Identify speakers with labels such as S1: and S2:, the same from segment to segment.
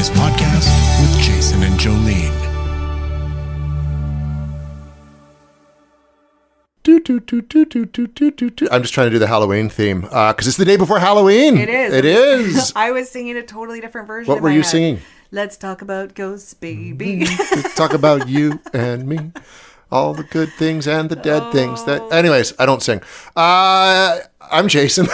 S1: Legitimize Podcast with Jason and Jolene.
S2: I'm just trying to do the Halloween theme because it's the day before Halloween.
S3: It is.
S2: It is.
S3: I was singing a totally different version.
S2: What
S3: in
S2: were
S3: my
S2: you
S3: head.
S2: singing?
S3: Let's talk about ghosts, baby.
S2: Talk about you and me. All the good things and the dead things. Anyways, I don't sing. I'm Jason.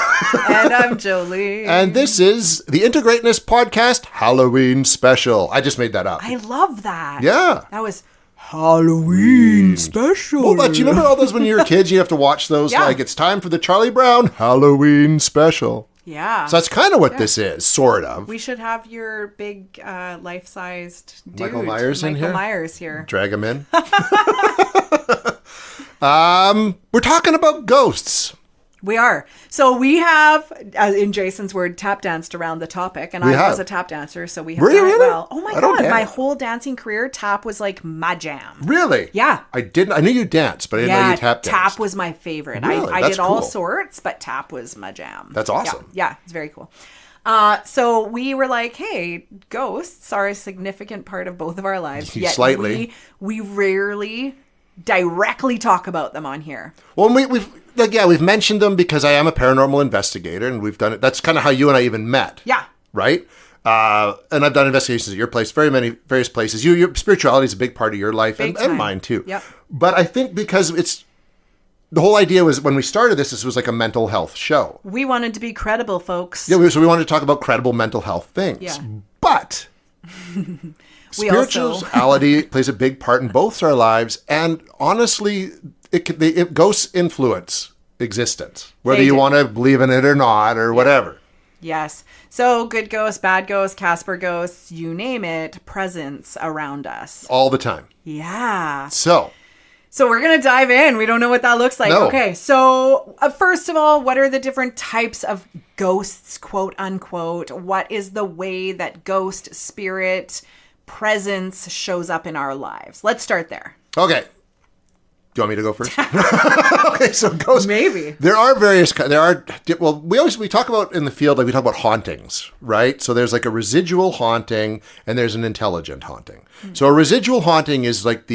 S3: And I'm Jolene.
S2: And this is the Intergreatness Podcast Halloween Special. I just made that up.
S3: I love that.
S2: Yeah.
S3: That was Halloween special.
S2: Well, but you remember all those when you were kids? You have to watch those.
S3: Yeah.
S2: Like, it's time for the Charlie Brown Halloween Special.
S3: Yeah.
S2: So that's kind of what this is, sort of.
S3: We should have your big life-sized dude.
S2: Michael Myers in here?
S3: Michael Myers here.
S2: Drag him in. We're talking about ghosts.
S3: We are. So we have, in Jason's word, tap danced around the topic. And I was a tap dancer, so we have
S2: Were you
S3: done it
S2: really?
S3: well. Oh my
S2: I don't
S3: God. My
S2: dance.
S3: whole dancing career, tap was like my jam.
S2: Really?
S3: Yeah.
S2: I knew you danced, but I didn't know you tap danced.
S3: Tap was my favorite.
S2: Really?
S3: I
S2: That's
S3: did all
S2: cool.
S3: sorts, but tap was my jam.
S2: That's awesome.
S3: Yeah, it's very cool. So we were like, hey, ghosts are a significant part of both of our lives. Yet
S2: Slightly.
S3: We rarely directly talk about them on here.
S2: Well, we've mentioned them because I am a paranormal investigator, and we've done it. That's kind of how you and I even met.
S3: Yeah.
S2: Right? And I've done investigations at your place, various places. Your spirituality is a big part of your life, and mine too.
S3: Yep.
S2: But I think because the whole idea was when we started this was like a mental health show.
S3: We wanted to be credible, folks.
S2: Yeah, so we wanted to talk about credible mental health things.
S3: Yeah.
S2: But spirituality plays a big part in both our lives, and honestly, ghosts influence existence, whether you want to believe in it or not, or whatever.
S3: Yes. So good ghosts, bad ghosts, Casper ghosts, you name it, presence around us.
S2: All the time.
S3: Yeah.
S2: So
S3: we're going to dive in. We don't know what that looks like.
S2: No.
S3: Okay. So first of all, what are the different types of ghosts, quote unquote? What is the way that ghost, spirit, presence shows up in our lives? Let's start there.
S2: Okay. Do you want me to go first? Okay, so ghosts.
S3: Maybe.
S2: We talk about in the field, like we talk about hauntings, right? So there's like a residual haunting and there's an intelligent haunting. So a residual haunting is like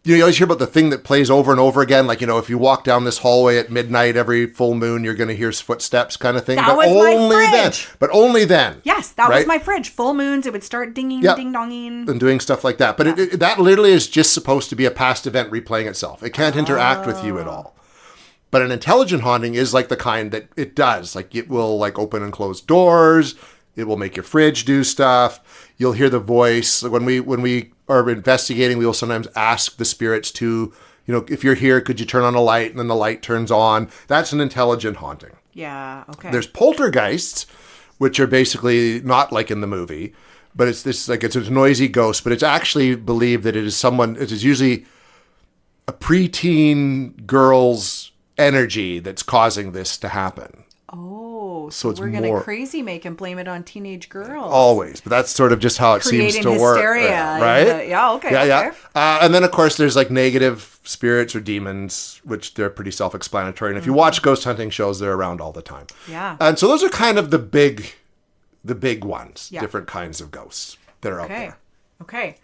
S2: you always hear about the thing that plays over and over again. Like, if you walk down this hallway at midnight every full moon, you're going to hear footsteps kind of thing.
S3: That was my fridge.
S2: But only then.
S3: Yes, that
S2: right?
S3: was my fridge. Full moons, it would start dinging, ding-donging.
S2: And doing stuff like that. But that literally is just supposed to be a past event replaying itself. It can't interact with you at all. But an intelligent haunting is like the kind that it does. Like it will like open and close doors. It will make your fridge do stuff. You'll hear the voice. When we are investigating, we will sometimes ask the spirits to, if you're here, could you turn on a light? And then the light turns on. That's an intelligent haunting.
S3: Yeah, okay.
S2: There's poltergeists, which are basically not like in the movie, but it's a noisy ghost, but it's actually believed that it is usually a preteen girl's energy that's causing this to happen.
S3: Oh, so
S2: it's
S3: we're going to
S2: more
S3: crazy make and blame it on teenage girls.
S2: Always, but that's sort of just how it seems to work.
S3: Creating hysteria.
S2: Right?
S3: Yeah, okay.
S2: Yeah. And then, of course, there's like negative spirits or demons, which they're pretty self-explanatory. And if you watch ghost hunting shows, they're around all the time.
S3: Yeah.
S2: And so those are kind of the big ones,
S3: Yeah.
S2: different kinds of ghosts that are out there.
S3: Okay.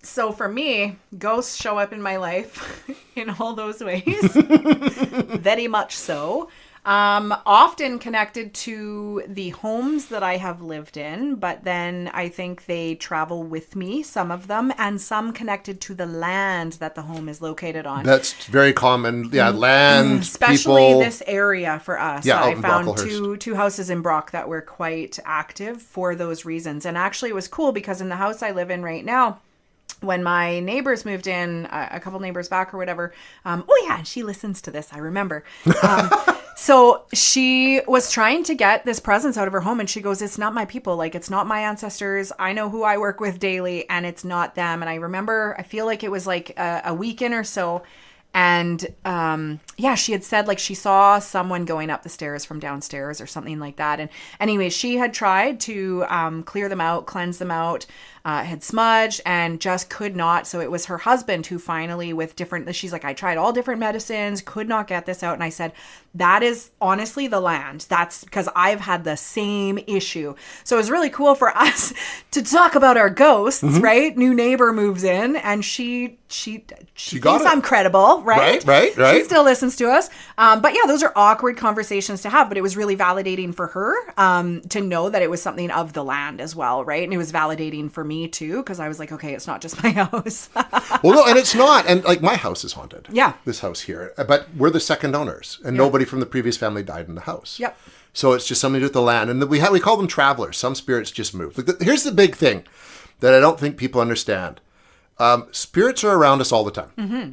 S3: So for me, ghosts show up in my life in all those ways. Very much so. Often connected to the homes that I have lived in, but then I think they travel with me, some of them, and some connected to the land that the home is located on.
S2: That's very common. Yeah, land,
S3: especially
S2: people.
S3: this area for us.
S2: Yeah,
S3: I
S2: out in
S3: found
S2: Brocklehurst.
S3: two houses in Brock that were quite active for those reasons. And actually it was cool because in the house I live in right now, when my neighbors moved in, a couple neighbors back or whatever, and she listens to this, I remember. So she was trying to get this presence out of her home, and she goes, it's not my people. Like, it's not my ancestors. I know who I work with daily, and it's not them. And I remember, I feel like it was like a week in or so. And she had said like she saw someone going up the stairs from downstairs or something like that. And anyway, she had tried to clear them out, cleanse them out. had smudged and just could not. So it was her husband who finally, with different, she's like, I tried all different medicines, could not get this out. And I said, that is honestly the land. That's because I've had the same issue. So it was really cool for us to talk about our ghosts, right? New neighbor moves in and she thinks I'm credible, right?
S2: Right.
S3: She still listens to us. But yeah, those are awkward conversations to have, but it was really validating for her to know that it was something of the land as well, right? And it was validating for me too, because I was like, okay, it's not just my house.
S2: Well, no, and it's not. And like my house is haunted.
S3: Yeah.
S2: This house here. But we're the second owners and nobody from the previous family died in the house.
S3: Yep.
S2: So it's just something to do with the land. And we call them travelers. Some spirits just move. Here's the big thing that I don't think people understand. Spirits are around us all the time. Mm-hmm.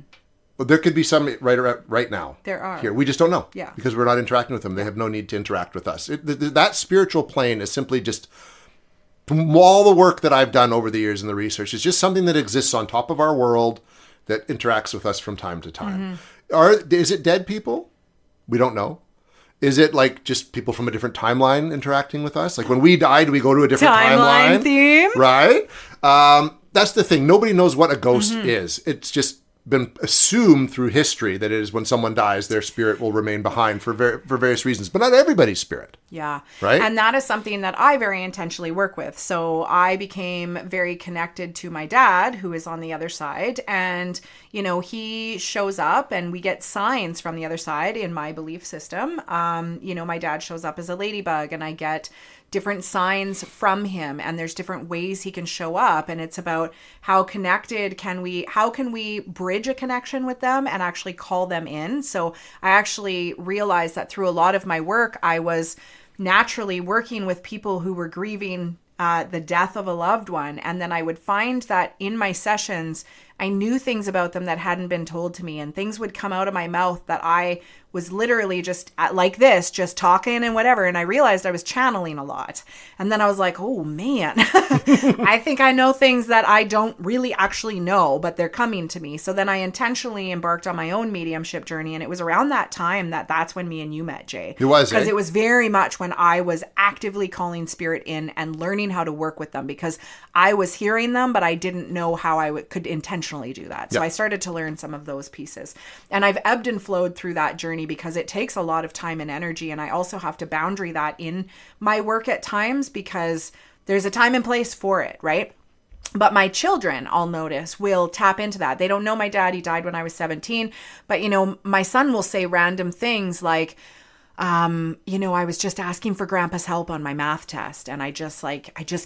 S2: Well, there could be some right now.
S3: There are.
S2: Here. We just don't know.
S3: Yeah.
S2: Because we're not interacting with them. They have no need to interact with us. That spiritual plane is simply just, from all the work that I've done over the years in the research, it's just something that exists on top of our world that interacts with us from time to time. Is it dead people? We don't know. Is it like just people from a different timeline interacting with us? Like when we died, we go to a different timeline
S3: theme.
S2: Right? That's the thing. Nobody knows what a ghost is. It's just been assumed through history that it is when someone dies, their spirit will remain behind for various reasons, but not everybody's spirit.
S3: Yeah.
S2: Right.
S3: And that is something that I very intentionally work with. So I became very connected to my dad, who is on the other side. And, you know, he shows up and we get signs from the other side in my belief system. You know, my dad shows up as a ladybug and I get different signs from him, and there's different ways he can show up, and it's about how connected how can we bridge a connection with them and actually call them in. So I actually realized that through a lot of my work, I was naturally working with people who were grieving the death of a loved one, and then I would find that in my sessions I knew things about them that hadn't been told to me, and things would come out of my mouth that I was literally just like this, just talking and whatever. And I realized I was channeling a lot. And then I was like, oh man, I think I know things that I don't really actually know, but they're coming to me. So then I intentionally embarked on my own mediumship journey. And it was around that time that's when me and you met, Jay.
S2: It was,
S3: because it was very much when I was actively calling spirit in and learning how to work with them, because I was hearing them, but I didn't know how I could intentionally do that. So I started to learn some of those pieces. And I've ebbed and flowed through that journey because it takes a lot of time and energy. And I also have to boundary that in my work at times because there's a time and place for it, right? But my children, I'll notice, will tap into that. They don't know my dad. He died when I was 17. But, you know, my son will say random things like, you know, I was just asking for Grandpa's help on my math test. And I just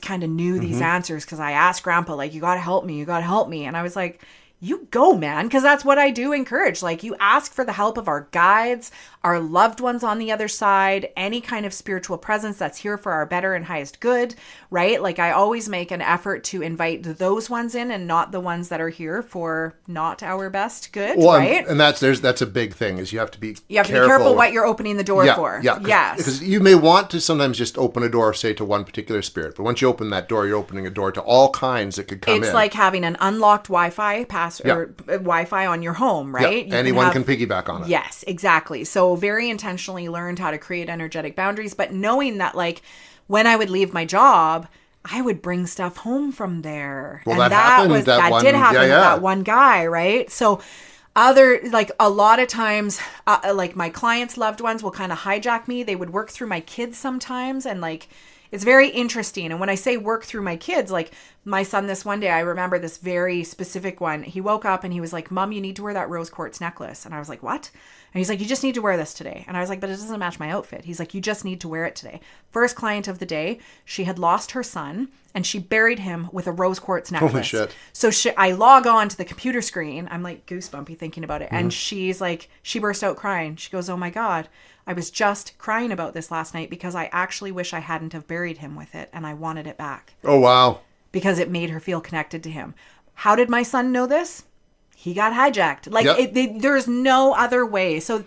S3: kind of knew these answers because I asked Grandpa, like, you got to help me. You got to help me. And I was like, you go, man, because that's what I do encourage. Like, you ask for the help of our guides, our loved ones on the other side, any kind of spiritual presence that's here for our better and highest good, right? Like, I always make an effort to invite those ones in and not the ones that are here for not our best good, right?
S2: And that's a big thing, is you have to be
S3: careful what you're opening the door for.
S2: Yeah,
S3: yes.
S2: Because you may want to sometimes just open a door, say, to one particular spirit, but once you open that door, you're opening a door to all kinds that could come in.
S3: It's like having an unlocked Wi-Fi or Wi-Fi on your home, right?
S2: Yeah. Anyone can piggyback on it.
S3: Yes, exactly. So very intentionally learned how to create energetic boundaries, but knowing that, like, when I would leave my job, I would bring stuff home from there.
S2: Well,
S3: and
S2: that
S3: did happen with that one guy, right? So a lot of times, like, my clients' loved ones will kind of hijack me. They would work through my kids sometimes, and like, it's very interesting. And when I say work through my kids, like my son, this one day, I remember this very specific one. He woke up and he was like, Mom, you need to wear that rose quartz necklace. And I was like, what? And he's like, you just need to wear this today. And I was like, but it doesn't match my outfit. He's like, you just need to wear it today. First client of the day, she had lost her son and she buried him with a rose quartz necklace.
S2: Holy shit.
S3: So I log on to the computer screen. I'm like goosebumpy thinking about it. Mm-hmm. And she's like, she burst out crying. She goes, oh my God, I was just crying about this last night because I actually wish I hadn't have buried him with it and I wanted it back.
S2: Oh, wow. Because
S3: it made her feel connected to him. How did my son know this? He got hijacked. Like, there's no other way. So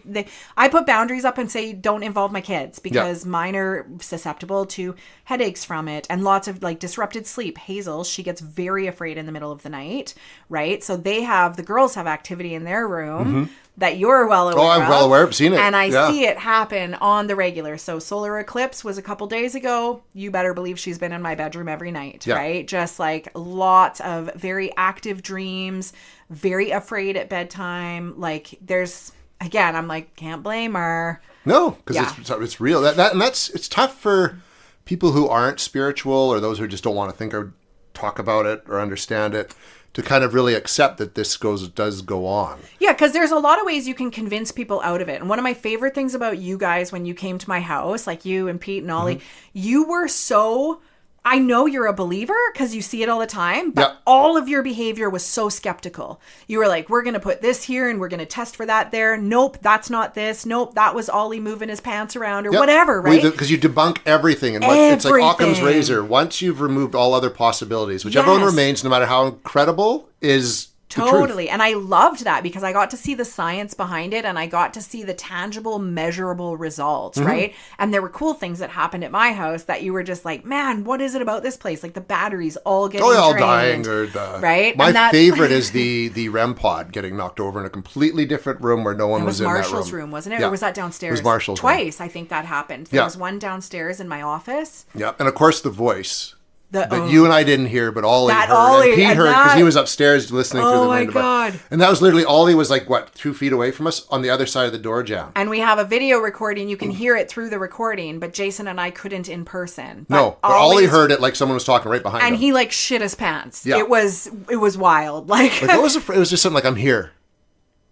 S3: I put boundaries up and say, don't involve my kids because mine are susceptible to headaches from it and lots of like disrupted sleep. Hazel, she gets very afraid in the middle of the night, right? So the girls have activity in their room. Mm-hmm. that you're well aware
S2: Oh, I'm
S3: of.
S2: well aware. I've seen it.
S3: And I
S2: Yeah.
S3: see it happen on the regular. So solar eclipse was a couple days ago. You better believe she's been in my bedroom every night,
S2: Yeah.
S3: right? Just like lots of very active dreams, very afraid at bedtime. Like there's, again, I'm like, can't blame her.
S2: No, because
S3: Yeah.
S2: it's real. It's tough for people who aren't spiritual or those who just don't want to think or talk about it or understand it to kind of really accept that this does go on.
S3: Yeah, because there's a lot of ways you can convince people out of it. And one of my favorite things about you guys when you came to my house, like you and Pete and Ollie, you were so... I know you're a believer because you see it all the time, but
S2: Yeah.
S3: all of your behavior was so skeptical. You were like, we're going to put this here and we're going to test for that there. Nope, that's not this. Nope, that was Ollie moving his pants around or
S2: Yep.
S3: whatever, right?
S2: Because you debunk everything. And it's like Occam's razor. Once you've removed all other possibilities, whichever one
S3: Yes.
S2: remains, no matter how incredible, is the truth.
S3: Totally. And I loved that because I got to see the science behind it and I got to see the tangible, measurable results, right? And there were cool things that happened at my house that you were just like, man, what is it about this place? Like the batteries all getting
S2: all
S3: drained,
S2: dying.
S3: right?
S2: My
S3: And that's-
S2: favorite is the REM pod getting knocked over in a completely different room where no one
S3: It
S2: was
S3: was
S2: in
S3: Marshall's
S2: that room.
S3: room, wasn't it?
S2: Yeah.
S3: Or was that downstairs?
S2: It was Marshall's room.
S3: Twice, I think that happened. There
S2: Yeah.
S3: was one downstairs in my office.
S2: Yeah, and of course the voice. That
S3: oh.
S2: you and I didn't hear, but Ollie
S3: That
S2: heard.
S3: Ollie,
S2: and Pete
S3: and
S2: heard because
S3: that-
S2: he was upstairs listening through the
S3: Oh my
S2: window.
S3: God.
S2: And that was literally, Ollie was like, what, 2 feet away from us on the other side of the door jam.
S3: And we have a video recording. You can hear it through the recording, but Jason and I couldn't in person.
S2: No, but Ollie heard it like someone was talking right behind
S3: and
S2: him.
S3: he like shit his pants.
S2: Yeah.
S3: It was wild. Like,
S2: Like, what was it was just something like, I'm here.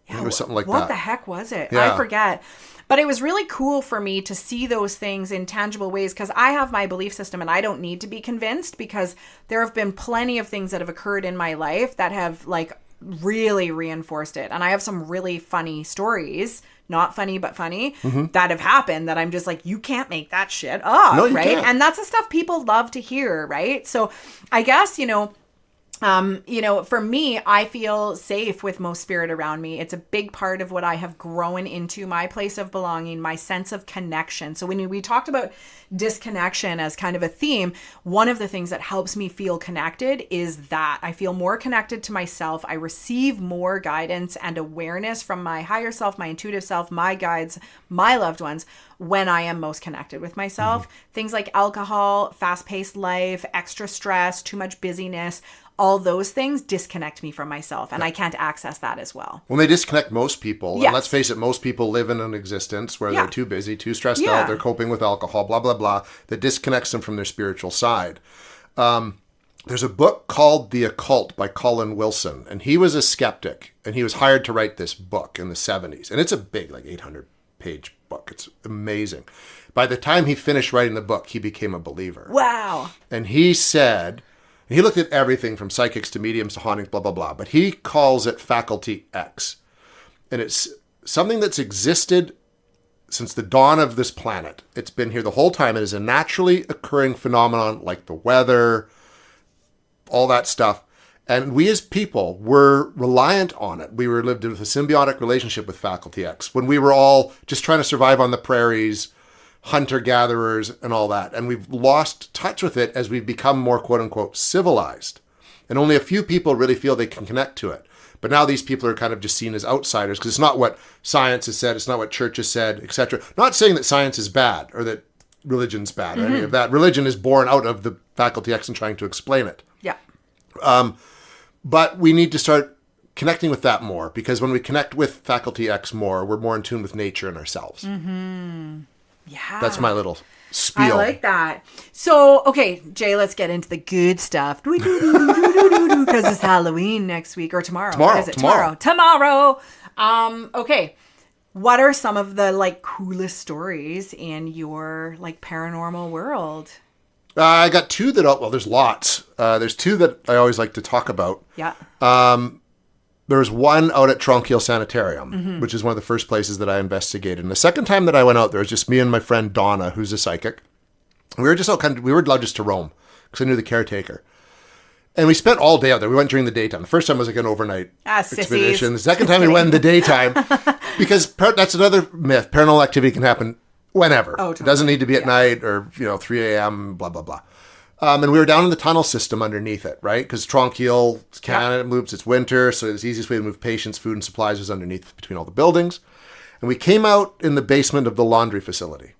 S2: It was something like
S3: what
S2: that.
S3: the heck was it?
S2: Yeah.
S3: I forget. But it was really cool for me to see those things in tangible ways because I have my belief system and I don't need to be convinced because there have been plenty of things that have occurred in my life that have like really reinforced it. And I have some really funny stories, not funny, but funny, that have happened that I'm just like, you can't make that shit up,
S2: No, you
S3: right?
S2: can't.
S3: And that's the stuff people love to hear, right? So I guess, for me, I feel safe with most spirit around me. It's a big part of what I have grown into, my place of belonging, my sense of connection. So when we talked about disconnection as kind of a theme, one of the things that helps me feel connected is that I feel more connected to myself. I receive more guidance and awareness from my higher self, my intuitive self, my guides, my loved ones when I am most connected with myself. Things like alcohol, fast-paced life, extra stress, too much busyness, all those things disconnect me from myself and I can't access that as well.
S2: When they disconnect most people,
S3: Yes.
S2: and let's face it, most people live in an existence where
S3: Yeah.
S2: they're too busy, too stressed
S3: Yeah.
S2: out, they're coping with alcohol, blah, blah, blah, that disconnects them from their spiritual side. There's a book called The Occult by Colin Wilson, and he was a skeptic, and he was hired to write this book in the 70s. And it's a big, like 800-page book. It's amazing. By the time he finished writing the book, he became a believer.
S3: Wow.
S2: And he said, he looked at everything from psychics to mediums to hauntings, blah, blah, blah. But he calls it Faculty X. And it's something that's existed since the dawn of this planet. It's been here the whole time. It is a naturally occurring phenomenon like the weather, all that stuff. And we as people were reliant on it. We were lived with a symbiotic relationship with Faculty X when we were all just trying to survive on the prairies, hunter-gatherers and all that. And we've lost touch with it as we've become more quote-unquote civilized. And only a few people really feel they can connect to it. But now these people are kind of just seen as outsiders because it's not what science has said, it's not what church has said, etc. Not saying that science is bad or that religion's bad or any of that. Religion is born out of the Faculty X and trying to explain it.
S3: Yeah.
S2: But we need to start connecting with that more because when we connect with Faculty X more, we're more in tune with nature and ourselves.
S3: Yeah.
S2: That's my little spiel.
S3: I like that. So, okay, Jay, let's get into the good stuff. Because it's Halloween next week or tomorrow.
S2: Tomorrow,
S3: What is it?
S2: tomorrow.
S3: Tomorrow. Okay. What are some of the like coolest stories in your like paranormal world?
S2: I got two that, well, there's lots. There's two that I always like to talk about.
S3: Yeah.
S2: There was one out at Tronquil Sanitarium, which is one of the first places that I investigated. And the second time that I went out there, it was just me and my friend Donna, who's a psychic. We were just we were allowed just to roam because I knew the caretaker. And we spent all day out there. We went during the daytime. The first time was like an overnight expedition.
S3: Sissies.
S2: The second time we went in the daytime because that's another myth. Paranormal activity can happen whenever.
S3: Oh, totally.
S2: It doesn't need to be at night or 3 a.m., blah, blah, blah. And we were down in the tunnel system underneath it, right? Because Tronquil, Canada moves, it's winter, so the easiest way to move patients, food, and supplies was underneath between all the buildings. And we came out in the basement of the laundry facility.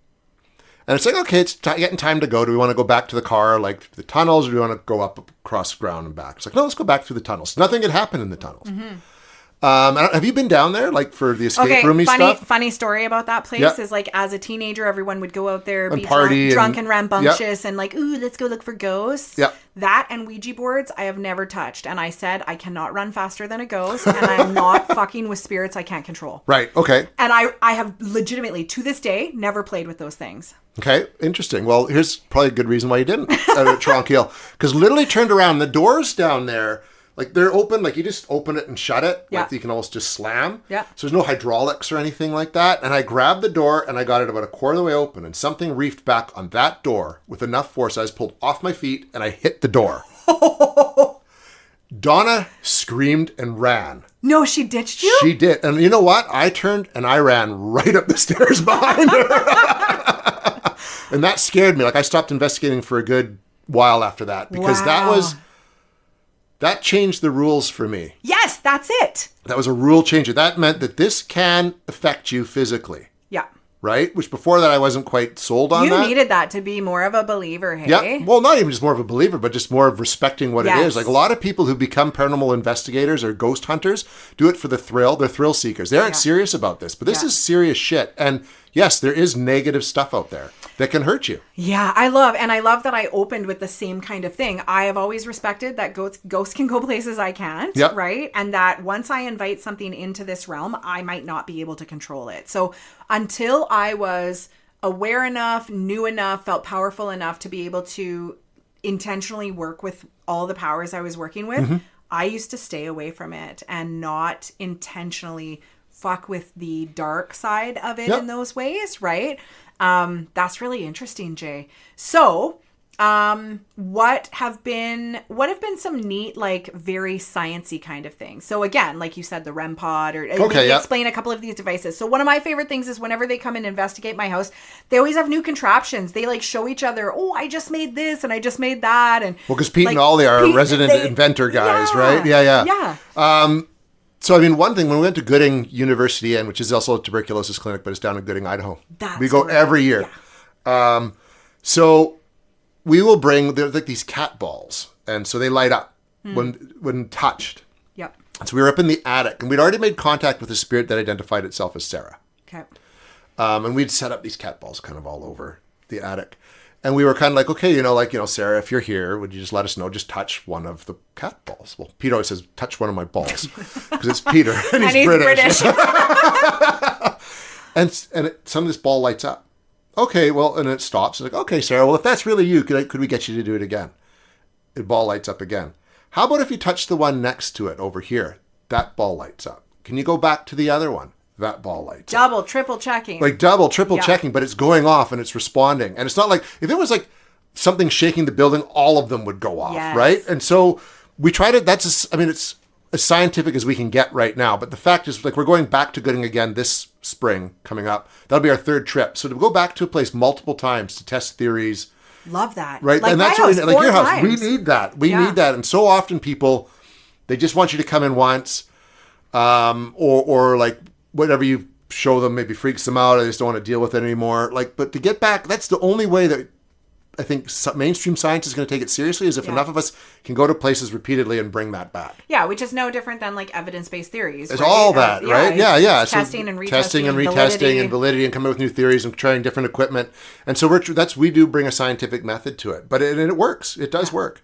S2: And it's like, okay, it's getting time to go. Do we want to go back to the car, like through the tunnels, or do we want to go up across the ground and back? It's like, no, let's go back through the tunnels. Nothing had happened in the tunnels. Have you been down there, like for the escape roomy stuff?
S3: Funny story about that place is like as a teenager, everyone would go out there,
S2: and
S3: be
S2: party
S3: drunk and rambunctious, and like, ooh, let's go look for ghosts.
S2: Yep.
S3: That and Ouija boards, I have never touched, and I said I cannot run faster than a ghost, and I'm not fucking with spirits I can't control.
S2: Right. Okay.
S3: And I have legitimately to this day never played with those things.
S2: Okay, interesting. Well, here's probably a good reason why you didn't at Tronquil. Because literally turned around, the doors down there, like they're open, like you just open it and shut it.
S3: Yeah.
S2: Like you can almost just slam.
S3: Yeah.
S2: So there's no hydraulics or anything like that. And I grabbed the door and I got it about a quarter of the way open, and something reefed back on that door with enough force. I was pulled off my feet and I hit the door. Donna screamed and ran.
S3: No, she ditched you?
S2: She did. And you know what? I turned and I ran right up the stairs behind her. And that scared me. Like I stopped investigating for a good while after that because that changed the rules for me.
S3: Yes, that's it.
S2: That was a rule changer. That meant that this can affect you physically.
S3: Yeah.
S2: Right? Which before that I wasn't quite sold on that.
S3: You needed that to be more of a believer, hey?
S2: Yeah. Well, not even just more of a believer, but just more of respecting what it is. Like a lot of people who become paranormal investigators or ghost hunters do it for the thrill. They're thrill seekers. They aren't serious about this, but this is serious shit. And yes, there is negative stuff out there that can hurt you.
S3: Yeah, I love that I opened with the same kind of thing. I have always respected that ghosts can go places I can't, right? And that once I invite something into this realm, I might not be able to control it. So until I was aware enough, knew enough, felt powerful enough to be able to intentionally work with all the powers I was working with, I used to stay away from it and not intentionally fuck with the dark side of it in those ways, right? That's really interesting, Jay. So, what have been some neat, like very sciencey kind of things? So again, like you said, the REM pod, or explain a couple of these devices. So one of my favorite things is whenever they come and investigate my house, they always have new contraptions. They like show each other, oh, I just made this and I just made that. And
S2: well, because Pete and Ollie are resident inventor guys, right? Yeah. So, I mean, one thing, when we went to Gooding University, which is also a tuberculosis clinic, but it's down in Gooding, Idaho. We go every year. Yeah. So we will bring, they're like these cat balls. And so they light up when touched.
S3: Yep.
S2: So we were up in the attic, and we'd already made contact with a spirit that identified itself as Sarah.
S3: Okay.
S2: And we'd set up these cat balls kind of all over the attic. And we were kind of like, okay, Sarah, if you're here, would you just let us know? Just touch one of the cat balls. Well, Peter always says, touch one of my balls. Because it's Peter, and he's British. and some of this ball lights up. Okay, well, and it stops. It's like, okay, Sarah, well, if that's really you, could we get you to do it again? The ball lights up again. How about if you touch the one next to it over here? That ball lights up. Can you go back to the other one? That ball lights up.
S3: Double, triple checking.
S2: Like double, triple checking, but it's going off and it's responding. And it's not like, if it was like something shaking the building, all of them would go off, right? And so we try to, it's as scientific as we can get right now. But the fact is, like, we're going back to Gooding again this spring coming up. That'll be our third trip. So to go back to a place multiple times to test theories.
S3: Love that.
S2: Right?
S3: Like
S2: and that's
S3: my
S2: what
S3: house,
S2: like your house.
S3: times.
S2: We need that. We need that. And so often people, they just want you to come in once, or like, whatever you show them maybe freaks them out, or they just don't want to deal with it anymore. Like, but to get back, that's the only way that I think mainstream science is going to take it seriously, is if enough of us can go to places repeatedly and bring that back. Yeah,
S3: which is no different than like evidence-based theories.
S2: It's all that, right? Yeah.
S3: Testing and retesting,
S2: testing and retesting and validity, and coming up with new theories and trying different equipment. And so we do bring a scientific method to it, but it works. It does work.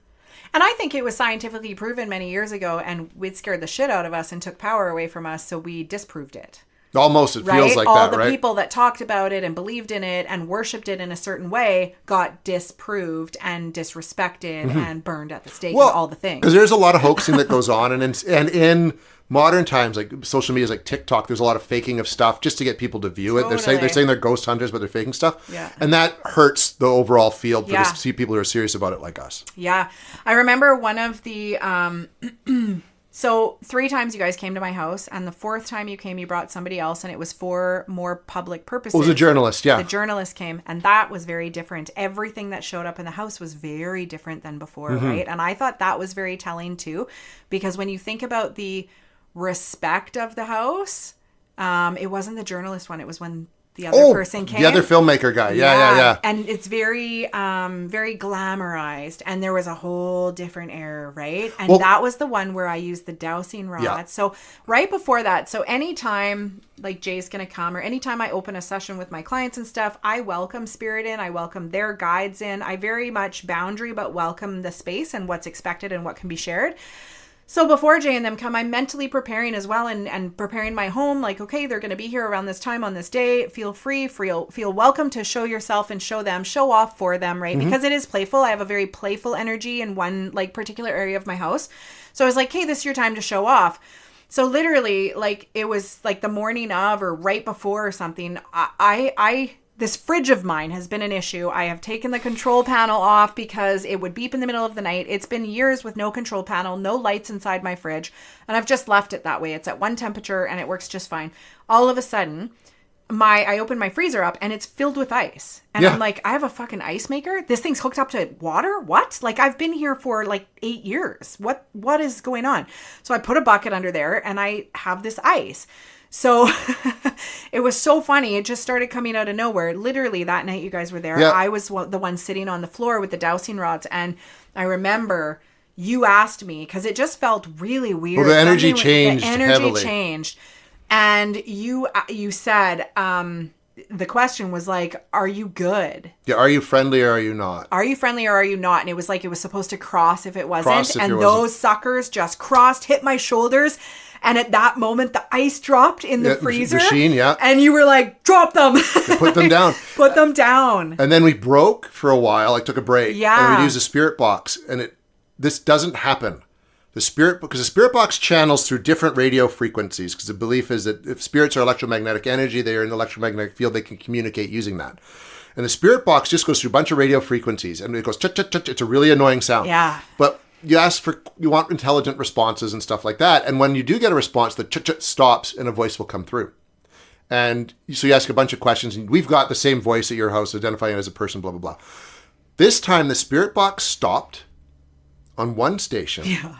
S3: And I think it was scientifically proven many years ago, and it scared the shit out of us and took power away from us, so we disproved it.
S2: Almost, it feels like
S3: all
S2: that, right?
S3: All the people that talked about it and believed in it and worshipped it in a certain way got disproved and disrespected and burned at the stake, and all the things.
S2: Because there's a lot of hoaxing that goes on, and in modern times, like social media, like TikTok, there's a lot of faking of stuff just to get people to view it.
S3: Totally.
S2: They're saying they're ghost hunters, but they're faking stuff.
S3: Yeah.
S2: And that hurts the overall field for the people who are serious about it like us.
S3: Yeah. I remember one of the So 3 times you guys came to my house, and the 4th time you came, you brought somebody else, and it was for more public purposes.
S2: It was a journalist, yeah.
S3: The journalist came, and that was very different. Everything that showed up in the house was very different than before, right? And I thought that was very telling too, because when you think about the respect of the house, it wasn't the journalist one. It was when the other person came.
S2: The other filmmaker guy. Yeah.
S3: And it's very, very glamorized. And there was a whole different air, right? And that was the one where I used the dowsing rod.
S2: Yeah.
S3: So right before that, so anytime like Jay's going to come, or anytime I open a session with my clients and stuff, I welcome spirit in. I welcome their guides in. I very much boundary, but welcome the space and what's expected and what can be shared. So before Jay and them come, I'm mentally preparing as well, and preparing my home. Like, okay, they're going to be here around this time on this day. Feel free, feel welcome to show yourself and show off for them, right? Because it is playful. I have a very playful energy in one like particular area of my house. So I was like, hey, this is your time to show off. So literally, like, it was like the morning of or right before or something. This fridge of mine has been an issue. I have taken the control panel off because it would beep in the middle of the night. It's been years with no control panel, no lights inside my fridge, and I've just left it that way. It's at one temperature and it works just fine. All of a sudden, I open my freezer up and it's filled with ice. And I'm like, I have a fucking ice maker? This thing's hooked up to water? What? Like, I've been here for like 8 years. What is going on? So I put a bucket under there and I have this ice. So it was so funny. It just started coming out of nowhere. Literally that night you guys were there.
S2: Yeah.
S3: I was the one sitting on the floor with the dowsing rods. And I remember you asked me, because it just felt really weird.
S2: Well, the energy changed heavily.
S3: And you said, the question was like, are you good?
S2: Yeah, are you friendly or are you not?
S3: Are you friendly or are you not? And it was like, it was supposed to cross if it wasn't.
S2: Cross if
S3: and
S2: it
S3: those
S2: wasn't.
S3: suckers just crossed, hit my shoulders. And at that moment, the ice dropped in the freezer.
S2: Machine, yeah.
S3: And you were like, drop them.
S2: Put them down.
S3: Put them down.
S2: And then we broke for a while. I took a break.
S3: Yeah.
S2: And we used a spirit box. And this doesn't happen. Because the spirit box channels through different radio frequencies. Because the belief is that if spirits are electromagnetic energy, they are in the electromagnetic field, they can communicate using that. And the spirit box just goes through a bunch of radio frequencies. And it goes, ch-ch-ch-ch. It's a really annoying sound.
S3: Yeah.
S2: But you want intelligent responses and stuff like that. And when you do get a response, the ch-ch stops and a voice will come through. And so you ask a bunch of questions, and we've got the same voice at your house, identifying as a person, blah, blah, blah. This time, the spirit box stopped on one station.
S3: Yeah.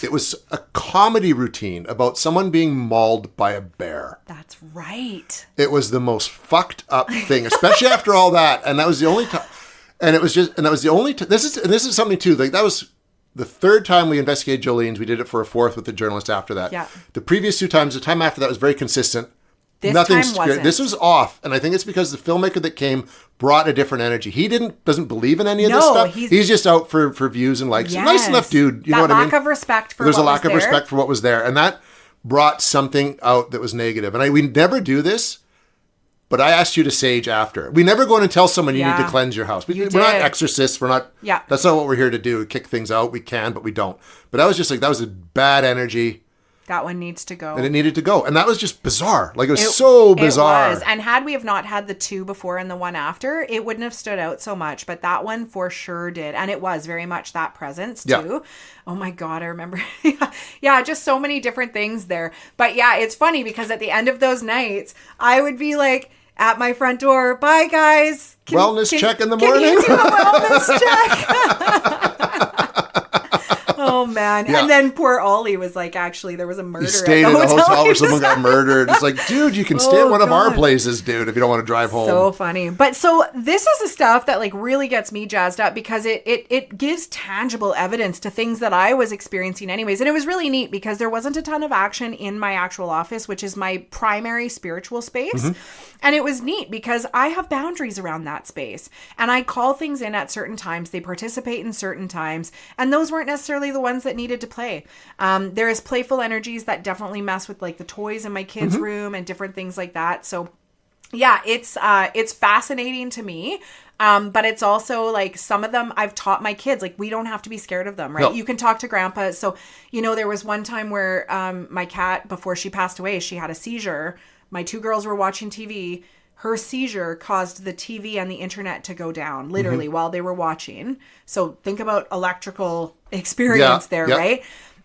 S2: It was a comedy routine about someone being mauled by a bear.
S3: That's right.
S2: It was the most fucked up thing, especially after all that. And that was the only time. And that was the only time. This is something too. Like, that was the 3rd time we investigated Jolene's. We did it for a 4th with the journalist after that. Yeah. The previous 2 times, the time after that was very consistent.
S3: Nothing time wasn't.
S2: This was off. And I think it's because the filmmaker that came brought a different energy. He doesn't believe in any of this stuff. He's just out for views and likes. Yes. Nice enough dude. You know what I mean?
S3: Lack of respect for
S2: There's a lack of respect for what was there. And that brought something out that was negative. And we never do this, but I asked you to sage after. We never go in and tell someone you need to cleanse your house. We're not exorcists. We're not. Yeah. That's not what we're here to do. Kick things out. We can, but we don't. But I was just like, that was a bad energy.
S3: That one needs to go.
S2: And it needed to go. And that was just bizarre. Like, it was so bizarre. It was.
S3: And had we have not had the 2 before and the 1 after, it wouldn't have stood out so much. But that one for sure did. And it was very much that presence too. Yeah. Oh my God, I remember. Yeah, just so many different things there. But yeah, it's funny because at the end of those nights, I would be like at my front door, bye guys.
S2: Wellness check in the morning.
S3: Can you do a wellness check? Oh man. Yeah. And then poor Ollie was like, actually, there was a murder. He
S2: stayed
S3: at the
S2: in a hotel where someone got murdered. It's like, dude, you can stay at one of our places, dude, if you don't want to drive home.
S3: So funny. But so this is the stuff that like really gets me jazzed up because it gives tangible evidence to things that I was experiencing anyways. And it was really neat because there wasn't a ton of action in my actual office, which is my primary spiritual space. Mm-hmm. And it was neat because I have boundaries around that space and I call things in at certain times. They participate in certain times and those weren't necessarily the ones that needed to play. There is playful energies that definitely mess with like the toys in my kids' room and different things like that. So yeah, it's fascinating to me. But it's also like some of them I've taught my kids, like we don't have to be scared of them, right? No. You can talk to grandpa. So, there was one time where my cat, before she passed away, she had a seizure. My 2 girls were watching TV. Her seizure caused the TV and the internet to go down, literally, while they were watching. So think about electrical experience there, right?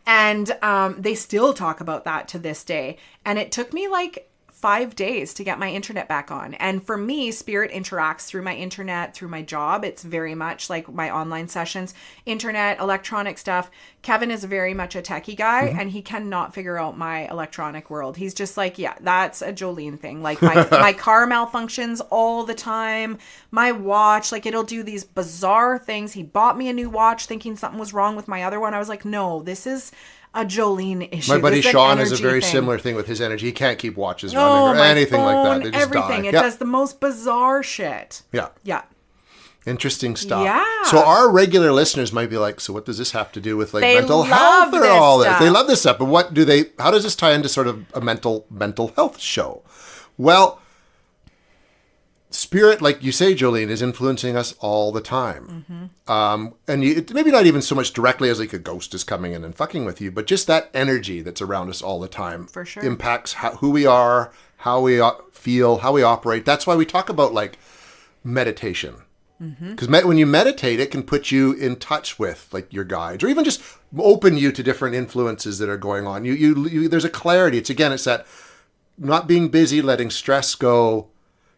S3: And they still talk about that to this day. And it took me like 5 days to get my internet back on. And for me, spirit interacts through my internet, through my job. It's very much like my online sessions, internet, electronic stuff. Kevin is very much a techie guy, and he cannot figure out my electronic world. He's just like, yeah, that's a Jolene thing. Like my car malfunctions all the time. My watch, like it'll do these bizarre things. He bought me a new watch thinking something was wrong with my other one. I was like, no, this is a Jolene issue.
S2: My buddy Sean has a very
S3: thing.
S2: similar thing with his energy. He can't keep watches running or anything
S3: phone,
S2: like that. They just
S3: everything.
S2: die.
S3: It does the most bizarre shit.
S2: Yeah.
S3: Yeah.
S2: Interesting stuff.
S3: Yeah.
S2: So our regular listeners might be like, so what does this have to do with like
S3: They
S2: mental
S3: love
S2: health or
S3: this
S2: all this?
S3: stuff.
S2: They love this stuff, but how does this tie into sort of a mental health show? Well, spirit, like you say, Jolene, is influencing us all the time. And maybe not even so much directly as like a ghost is coming in and fucking with you, but just that energy that's around us all the time
S3: For sure.
S2: impacts who we are, how we feel, how we operate. That's why we talk about like meditation. Because when you meditate, it can put you in touch with like your guides, or even just open you to different influences that are going on. You there's a clarity. It's that not being busy, letting stress go,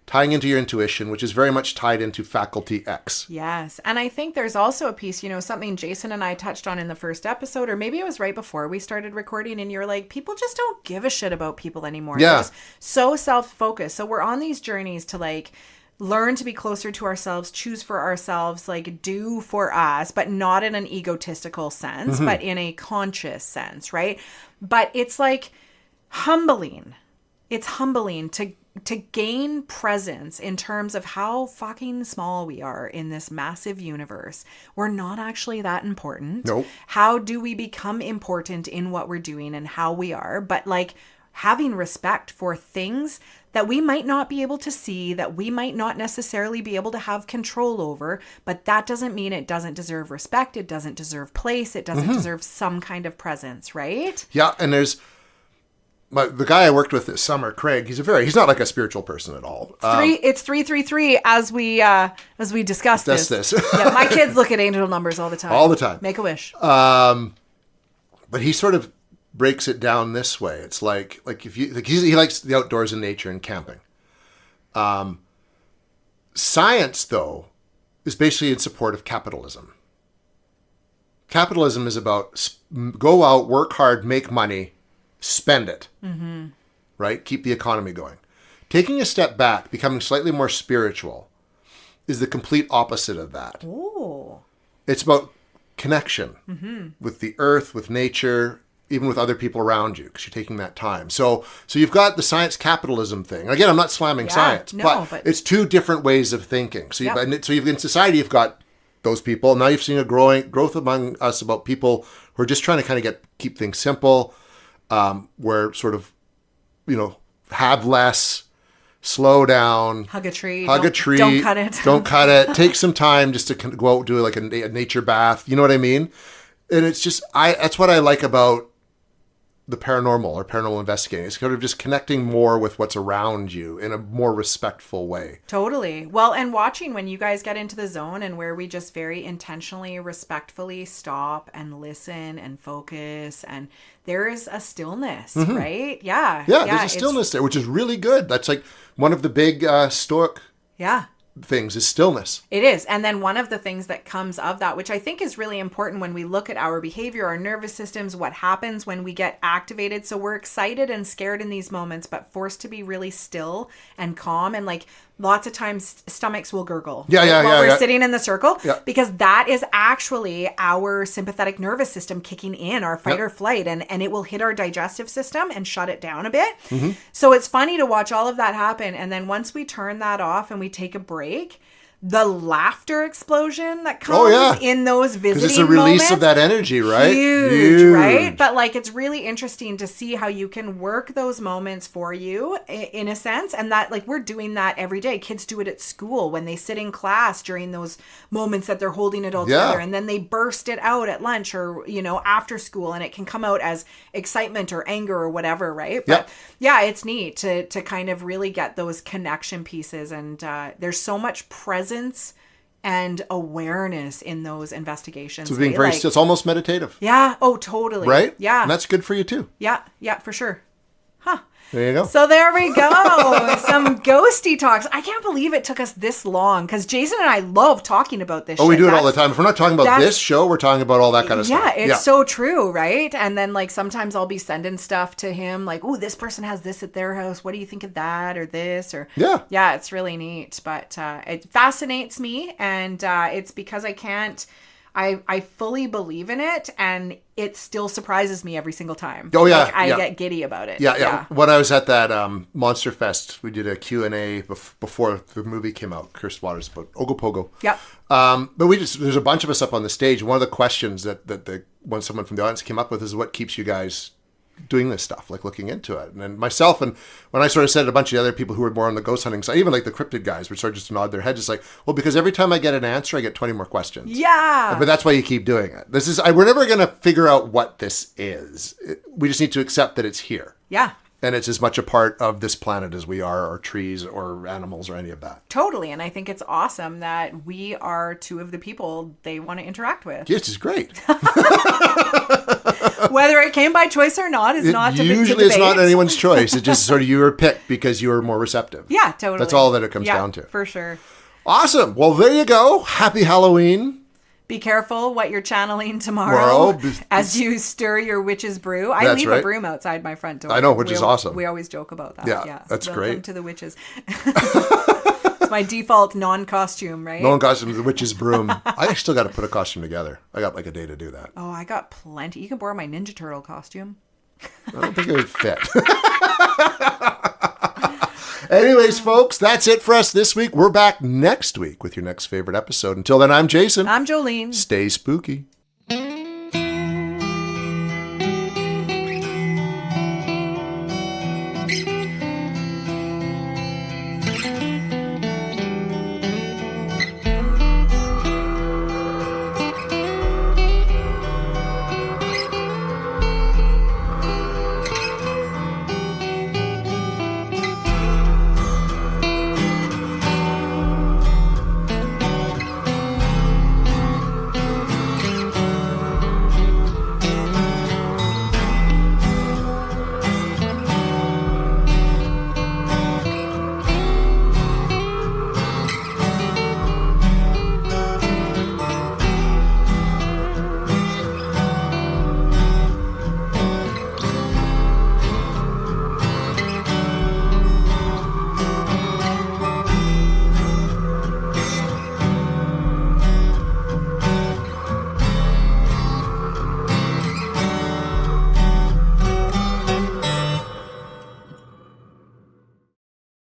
S2: tying into your intuition, which is very much tied into faculty X.
S3: Yes. And I think there's also a piece, something Jason and I touched on in the first episode, or maybe it was right before we started recording, and you're like, people just don't give a shit about people anymore.
S2: Yeah.
S3: They're just so self-focused. So we're on these journeys to like learn to be closer to ourselves, choose for ourselves, like do for us, but not in an egotistical sense, but in a conscious sense, right? But it's like humbling. It's humbling to gain presence in terms of how fucking small we are in this massive universe. We're not actually that important.
S2: Nope.
S3: How do we become important in what we're doing and how we are? But like having respect for things that we might not be able to see, that we might not necessarily be able to have control over, but that doesn't mean it doesn't deserve respect. It doesn't deserve place. It doesn't deserve some kind of presence, right?
S2: Yeah, and there's the guy I worked with this summer, Craig. He's not like a spiritual person at all.
S3: It's 333 as we discuss this. Yeah, my kids look at angel numbers all the time.
S2: All the time.
S3: Make a wish.
S2: But he sort of breaks it down this way. It's like if you like, he likes the outdoors and nature and camping. Science, though, is basically in support of capitalism. Capitalism is about go out, work hard, make money, spend it, right? Keep the economy going. Taking a step back, becoming slightly more spiritual, is the complete opposite of that.
S3: Ooh.
S2: It's about connection with the earth, with nature, even with other people around you, because you're taking that time. So you've got the science capitalism thing. Again, I'm not slamming science, but it's two different ways of thinking. So you've in society, you've got those people. Now you've seen a growth among us about people who are just trying to kind of keep things simple. Where sort of, have less, slow down.
S3: Hug a tree.
S2: Don't cut it. Don't cut it. Take some time just to go out, do like a nature bath. You know what I mean? And it's just, that's what I like about the paranormal or paranormal investigating. It's kind of just connecting more with what's around you in a more respectful way.
S3: Totally. Well, and watching when you guys get into the zone and where we just very intentionally, respectfully stop and listen and focus, and there is a stillness, right? Yeah.
S2: Yeah, there's a stillness there, which is really good. That's like one of the big Stoic things is stillness.
S3: It is. And then one of the things that comes of that, which I think is really important when we look at our behavior, our nervous systems, what happens when we get activated. So we're excited and scared in these moments, but forced to be really still and calm. And like lots of times stomachs will gurgle while we're sitting in the circle, because that is actually our sympathetic nervous system kicking in, our fight or flight, and it will hit our digestive system and shut it down a bit. So it's funny to watch all of that happen. And then once we turn that off and we take a break, the laughter explosion that comes in those visiting moments. Because it's a release
S2: of that energy, right?
S3: Huge, right? But like, it's really interesting to see how you can work those moments for you in a sense. And that like, we're doing that every day. Kids do it at school when they sit in class during those moments that they're holding it all together. And then they burst it out at lunch or, after school, and it can come out as excitement or anger or whatever, right? But it's neat to kind of really get those connection pieces. And there's so much presence and awareness in those investigations.
S2: So being very still, it's almost meditative.
S3: Yeah. Oh, totally.
S2: Right?
S3: Yeah.
S2: And that's good for you too.
S3: Yeah. Yeah, for sure. Huh.
S2: There you go.
S3: So there we go. Some ghosty talks. I can't believe it took us this long because Jason and I love talking about this shit.
S2: We do it all the time. If we're not talking about this show, we're talking about all that kind of stuff.
S3: Yeah, it's so true, right? And then like sometimes I'll be sending stuff to him like, oh, this person has this at their house. What do you think of that or this? Or yeah, it's really neat. But it fascinates me, and it's because I fully believe in it, and it still surprises me every single time.
S2: Oh, yeah.
S3: Like, I get giddy about it.
S2: Yeah. When I was at that Monster Fest, we did a Q&A before the movie came out, Cursed Waters, about Ogopogo.
S3: Yep.
S2: But there's a bunch of us up on the stage. One of the questions that when someone from the audience came up with is, what keeps you guys doing this stuff, like looking into it? And then myself, and when I sort of said a bunch of the other people who were more on the ghost hunting side, even like the cryptid guys would sort of just nod their head, just like, well, because every time I get an answer, I get 20 more questions.
S3: Yeah.
S2: But that's why you keep doing it. We're never going to figure out what this is. We just need to accept that it's here.
S3: Yeah.
S2: And it's as much a part of this planet as we are, or trees, or animals, or any of that.
S3: Totally. And I think it's awesome that we are two of the people they want to interact with.
S2: Yes, it's great.
S3: Whether it came by choice or not is not to
S2: usually it's not anyone's choice. It's just sort of you were picked because you were more receptive.
S3: Yeah, totally.
S2: That's all that it comes down to.
S3: For sure.
S2: Awesome. Well, there you go. Happy Halloween.
S3: Be careful what you're channeling tomorrow as you stir your witch's brew. I leave a broom outside my front door.
S2: I know, which is awesome.
S3: We always joke about that.
S2: Yeah, that's
S3: Welcome
S2: great.
S3: to the witches. It's my default non-costume, right?
S2: Non-costume, the witch's broom. I still got to put a costume together. I got like a day to do that.
S3: Oh, I got plenty. You can borrow my Ninja Turtle costume.
S2: I don't think it would fit. Anyways, folks, that's it for us this week. We're back next week with your next favorite episode. Until then, I'm Jason.
S3: I'm Jolene.
S2: Stay spooky.